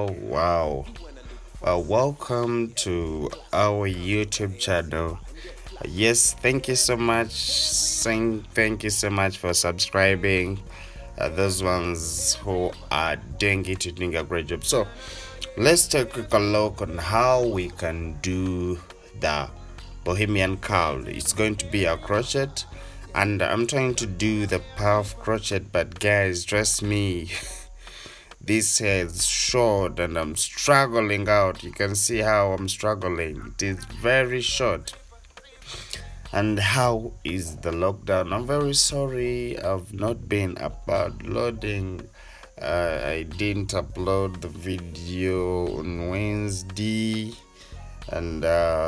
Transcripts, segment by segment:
wow. Welcome to our YouTube channel. Yes, thank you so much. Thank you so much for subscribing. Those ones who are doing it, you're doing a great job. So, let's take a quick look on how we can do the Bohemian curl. It's going to be a crochet, and I'm trying to do the puff crochet, but guys, trust me. This is short and I'm struggling out. You can see how I'm struggling. It is very short. And how is the lockdown? I'm very sorry I've not been uploading. I didn't upload the video on Wednesday. And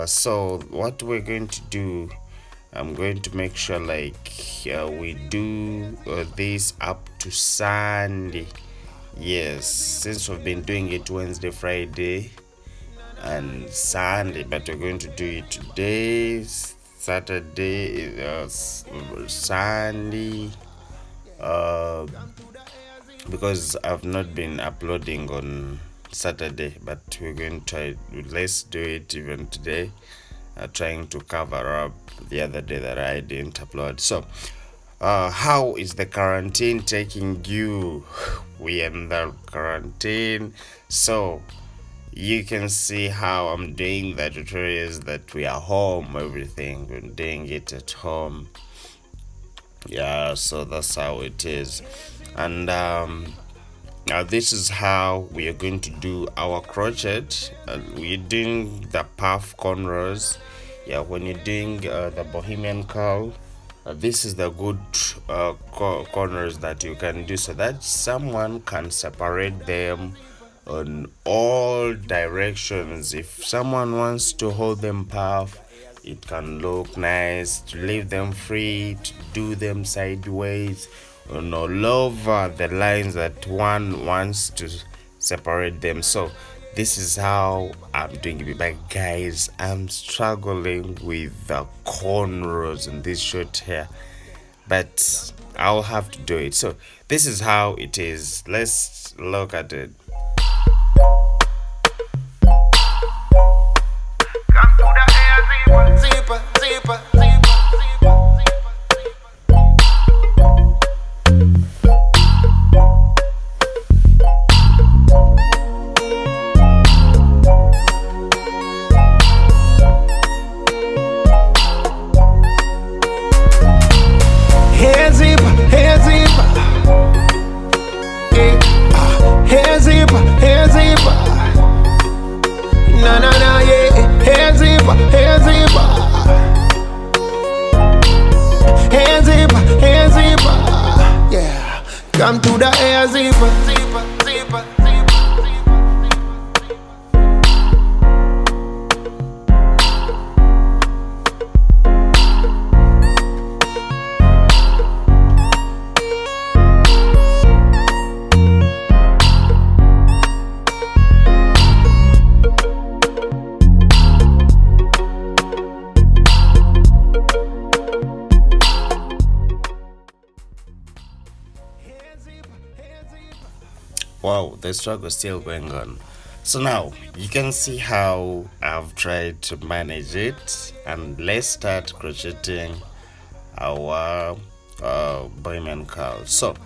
so what we're going to do, I'm going to make sure we do this up to Sunday. Yes, since we've been doing it Wednesday, Friday, and Sunday, but we're going to do it today, Saturday, Sunday, uh, because I've not been uploading on Saturday, but we're going to try. Let's do it even today. Trying to cover up the other day that I didn't upload. So, how is the quarantine taking you? We are in the quarantine, so you can see how I'm doing the tutorials that we are home. Everything we're doing it at home. Yeah, so that's how it is. And now this is how we are going to do our crochet. We're doing the puff cornrows. Yeah, when you're doing the Bohemian curl, this is the good corners that you can do, so that someone can separate them on all directions. If someone wants to hold them puff, it can look nice to leave them free to do them sideways and all over the lines that one wants to separate them. So this is how I'm doing it. But guys, I'm struggling with the cornrows in this short hair, but I'll have to do it. So this is how it is. Let's look at it. Come to the air zipper, zipper, zipper, Wow, the struggle is still going on. So now you can see how I've tried to manage it, and let's start crocheting our Bohemian curl. So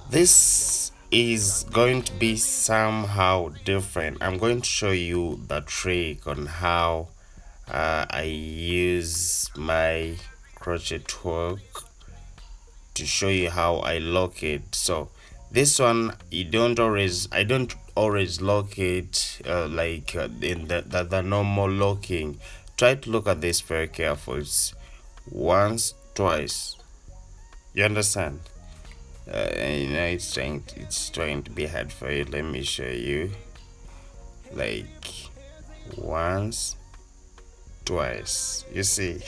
this is going to be somehow different. I'm going to show you the trick on how I use my crochet hook to show you how I lock it. So this one I don't always lock it in the normal locking. Try to look at this very careful. It's once, twice. You understand? It's trying to be hard for you. Let me show you. Like once, twice. You see,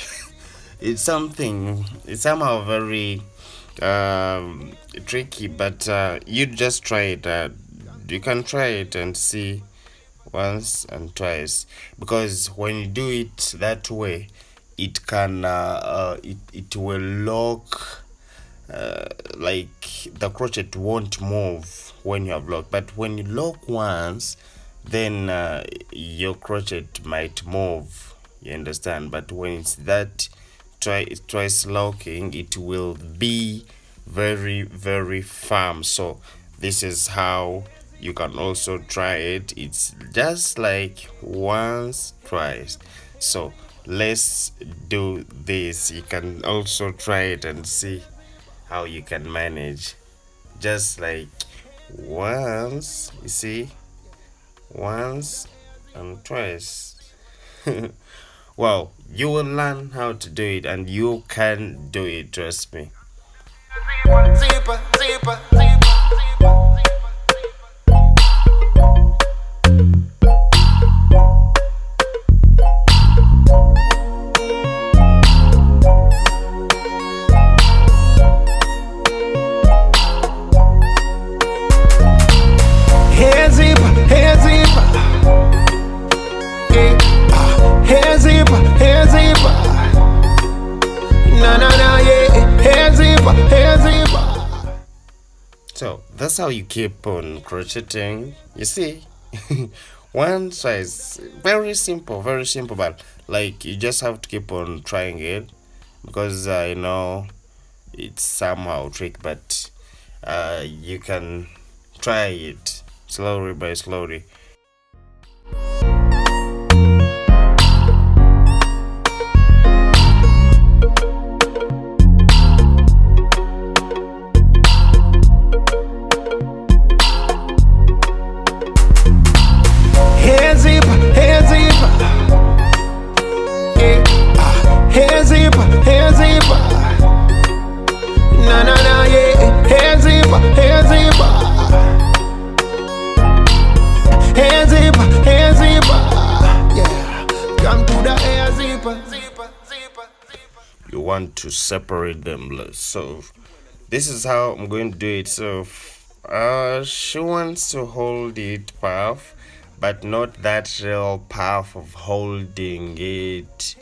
it's somehow very tricky, but you just try it. You can try it and see once and twice, because when you do it that way, it can it will lock like the crochet won't move when you have locked, but when you lock once, then your crochet might move, you understand. But when it's that twice locking, it will be very very firm. So this is how you can also try it. It's just like once, twice. So let's do this. You can also try it and see how you can manage. Just like once, you see, once and twice. Well, you will learn how to do it and you can do it, trust me. Zipper, zipper, zipper. Hair zipper, hair zipper. Hair zipper, hair zipper. Na na na, yeah. Hair zipper, hair zipper. So that's how you keep on crocheting. You see, one size, very simple, but like you just have to keep on trying it because I know it's somehow trick, but you can try it slowly by slowly. Hair zipper, hair zipper. Hair zipper, hair zipper. Na na na, yeah. Hair zipper, hair zipper. Hair zipper, hair zipper. Yeah. Come to the hair zipper. Zipper, zipper, zipper. You want to separate them, so this is how I'm going to do it. So she wants to hold it puff, but not that real puff of holding it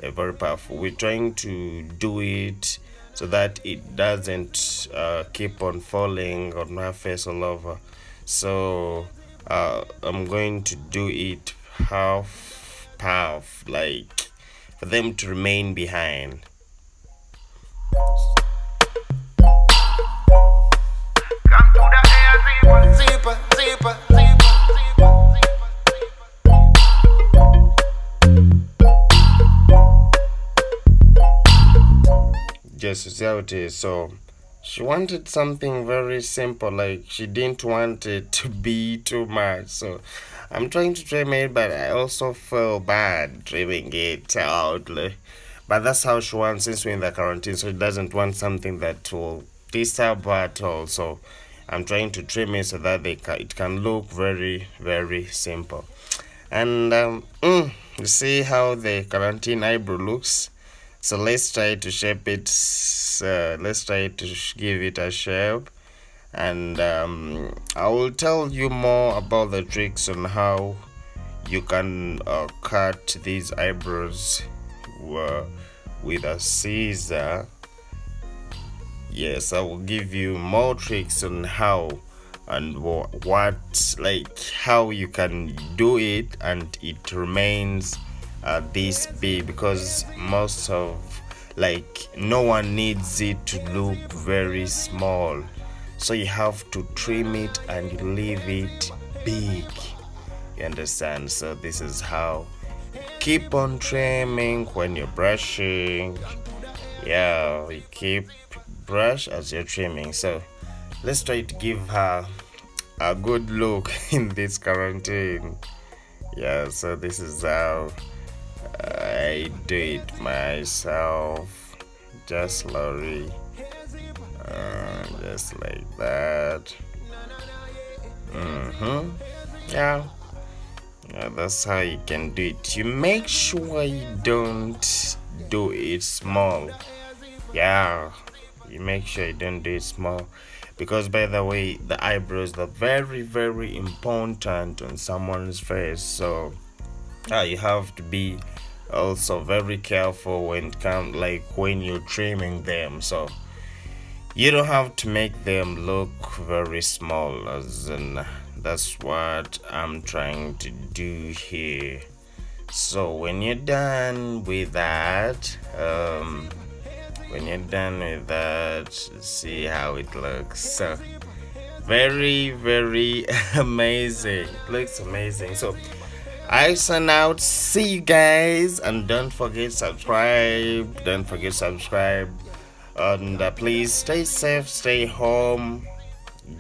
very powerful. We're trying to do it so that it doesn't keep on falling on my face all over. So I'm going to do it half puff, like for them to remain behind. Come to the hair zipper. Zipper, zipper, zipper, zipper, Just to see how it is. So she wanted something very simple, like she didn't want it to be too much. So I'm trying to trim it, but I also feel bad trimming it out. But that's how she wants, since we're in the quarantine, so she doesn't want something that will disturb her at all. So I'm trying to trim it so that it can look very very simple. And you see how the quarantine eyebrow looks. So let's try to shape it. Let's try to give it a shape, and I will tell you more about the tricks on how you can cut these eyebrows with a scissor. Yes, I will give you more tricks on how and what, like how you can do it and it remains this big, because most of, like, no one needs it to look very small, so you have to trim it and leave it big, you understand. So this is how, keep on trimming when you're brushing. Yeah, you keep brush as you're trimming. So let's try to give her a good look in this quarantine. Yeah, so this is how I do it myself, just slowly, just like that. Yeah. Yeah, that's how you can do it. You make sure you don't do it small. Yeah, you make sure you don't do it small, because by the way, the eyebrows are very very important on someone's face. So you have to be also very careful when it comes, like when you're trimming them. So You don't have to make them look very small, as in that's what I'm trying to do here. So when you're done with that, see how it looks. So very, very amazing. Looks amazing. So I sign out. See you guys, and don't forget subscribe. And please stay safe, stay home.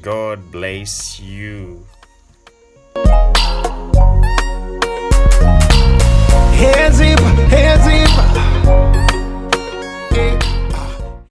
God bless you.